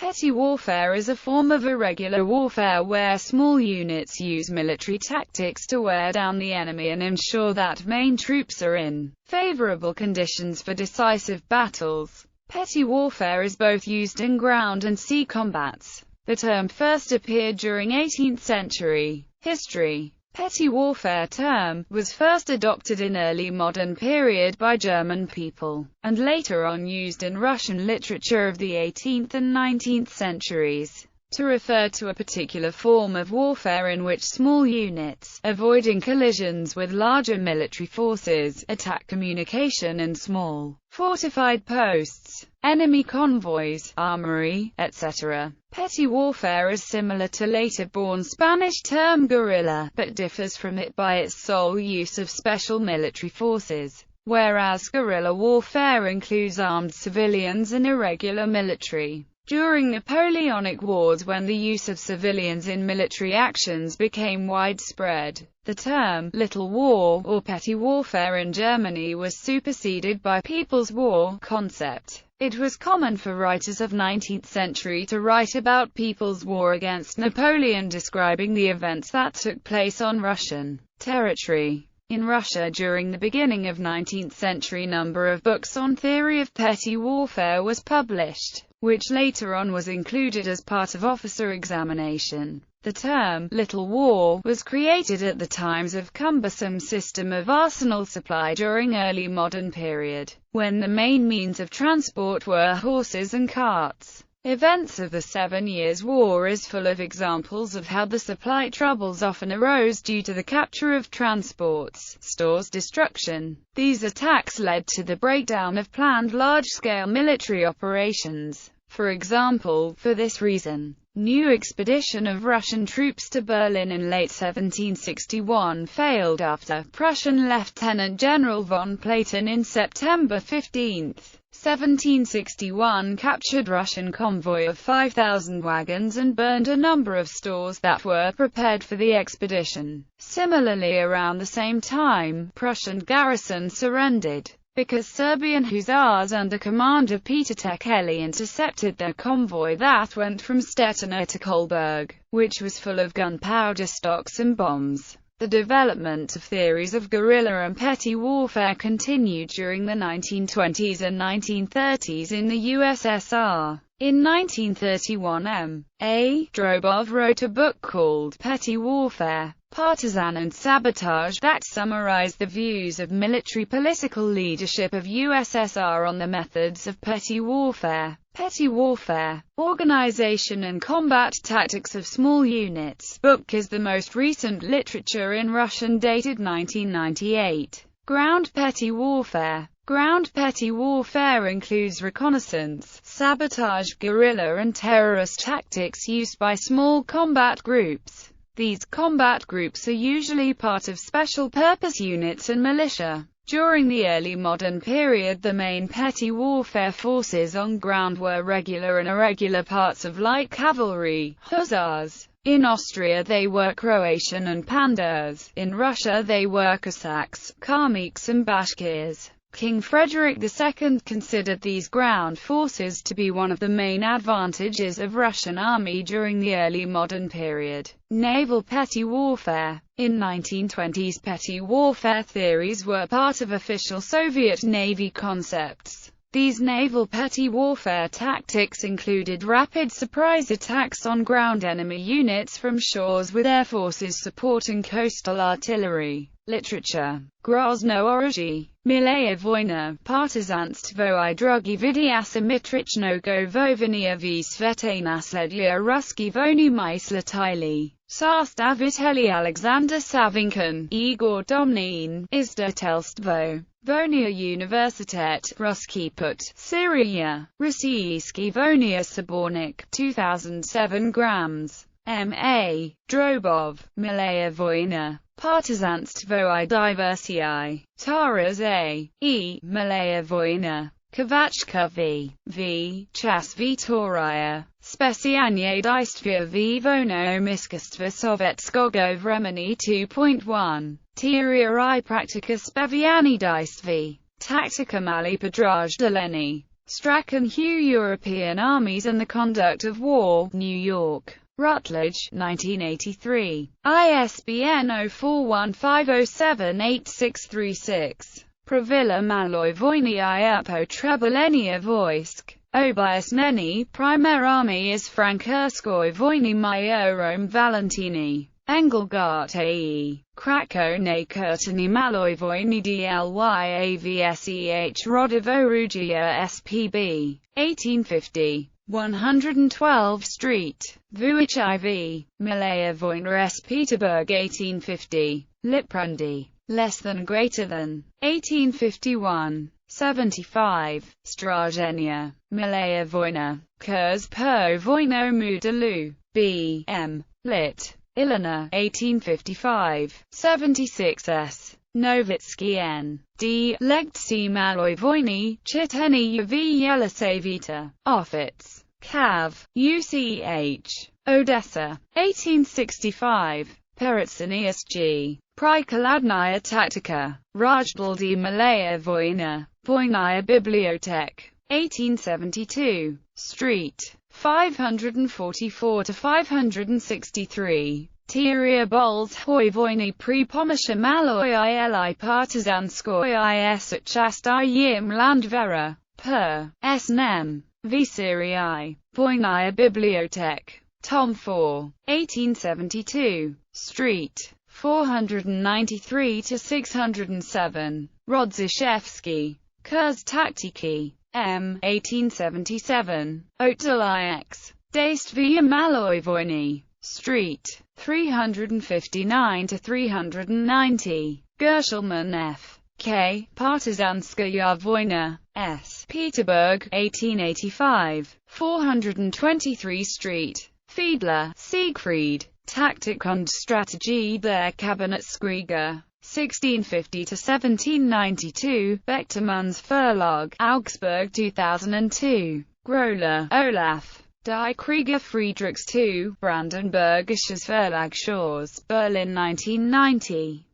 Petty warfare is a form of irregular warfare where small units use military tactics to wear down the enemy and ensure that main troops are in favorable conditions for decisive battles. Petty warfare is both used in ground and sea combats. The term first appeared during 18th century history. Petty warfare term was first adopted in early modern period by German people, and later on used in Russian literature of the 18th and 19th centuries, to refer to a particular form of warfare in which small units, avoiding collisions with larger military forces, attack communication and small, fortified posts, enemy convoys, armory, etc. Petty warfare is similar to later-born Spanish term guerrilla, but differs from it by its sole use of special military forces, whereas guerrilla warfare includes armed civilians and irregular military. During Napoleonic Wars, when the use of civilians in military actions became widespread, the term «little war» or petty warfare in Germany was superseded by «people's war» concept. It was common for writers of 19th century to write about people's war against Napoleon, describing the events that took place on Russian territory. In Russia during the beginning of 19th century, number of books on theory of petty warfare was published, which later on was included as part of officer examination. The term «little war» was created at the times of cumbersome system of arsenal supply during early modern period, when the main means of transport were horses and carts. Events of the 7 Years' War is full of examples of how the supply troubles often arose due to the capture of transports, stores, destruction. These attacks led to the breakdown of planned large-scale military operations. For example, for this reason, new expedition of Russian troops to Berlin in late 1761 failed after Prussian Lieutenant General von Platen in September 15, 1761 captured Russian convoy of 5,000 wagons and burned a number of stores that were prepared for the expedition. Similarly, around the same time, Prussian garrison surrendered, because Serbian hussars under command of Peter Tekeli intercepted their convoy that went from Stetina to Kolberg, which was full of gunpowder stocks and bombs. The development of theories of guerrilla and petty warfare continued during the 1920s and 1930s in the USSR. In 1931, M.A. Drobov wrote a book called Petty Warfare, Partisan and Sabotage that summarized the views of military political leadership of USSR on the methods of petty warfare, organization and combat tactics of small units. Book is the most recent literature in Russian, dated 1998. Ground petty warfare. Ground petty warfare includes reconnaissance, sabotage, guerrilla and terrorist tactics used by small combat groups. These combat groups are usually part of special-purpose units and militia. During the early modern period, the main petty warfare forces on ground were regular and irregular parts of light cavalry, hussars. In Austria they were Croatian and Panthers. In Russia they were Cossacks, Kalmyks and Bashkirs. King Frederick II considered these ground forces to be one of the main advantages of Russian army during the early modern period. Naval petty warfare. In 1920s, petty warfare theories were part of official Soviet Navy concepts. These naval petty warfare tactics included rapid surprise attacks on ground enemy units from shores with air forces supporting coastal artillery. Literature. Grozno Orozhi, Milaya Vojna, Partizanstvo I drugi vidi asymetricznego wowania v svete nasledlia Ruski Vojny myślitelji. Sastaviteli Alexander Savinkan, Igor Domnin, Izdatelstvo. Vonia Universitet, Ruski Put, Syria, Rossiyski Vonia Sabornik, 2007 grams. M.A. Drobov, Milaya Vojna, Partizanstvo I diversii, Taras A.E. Milaya Vojna, Kavachka V. Chas Vitoria, Specjalnie Dystwia v Vono Miskostwa Sowieckiego Vremeni 2.1, Teoria I Praktyka Spewiani Dystwi, Taktyka Mali Podrażdżaleni. Strachan Hugh European Armies and the Conduct of War, New York. Routledge, 1983. ISBN 0415078636. Pravila maloj vojny I upotreblenia wojsk. Objaśnienie Primer Army is francuskiej wojny Majorem Valentini. Engelgart AE. Krakow na Kurtini maloj wojny DLYAVSEH Rodoworugia SPB. 1850. 112 Street. Vuich IV. Malaya Wojna S. Peterburg 1850. Liprandi. Less than greater than. 1851. 75. Strajenia. Malaya Wojna. Kurs po Wojno Mudalu. B. M. Lit. Ilona. 1855. 76 S. Novitsky N. D. Legtsi Maloj Vojny, Chiteni v Yelisaveta. Offits. Cav. UCH. Odessa. 1865. Peretzinius G. Prikaladnaya Taktika. Rajdaldi Malaya Vojna. Vojnaya Bibliotek. 1872. Street. 544-563. Teria Bols Hoi Vojny Pri Pomysza Maloj ili Partizanskoj is Chastajim Landvera. Per. S. Nem. V. Syrii. Vojnaya Bibliotek. Tom 4. 1872. Street. 493-607. Rodzishevsky. Kurs Taktiki. M. 1877. Otel IX. Действия Maloj Vojny. Street. 359-390. Gershelman F. K. Partizanskaya Vojna. S. Peterburg, 1885. 423 Street. Fiedler, Siegfried. Taktik und Strategie der Kabinettskrieger. 1650-1792. Bechtermann's Verlag. Augsburg 2002. Groller, Olaf. Die Krieger Friedrichs II. Brandenburgisches Verlag Schors. Berlin 1990.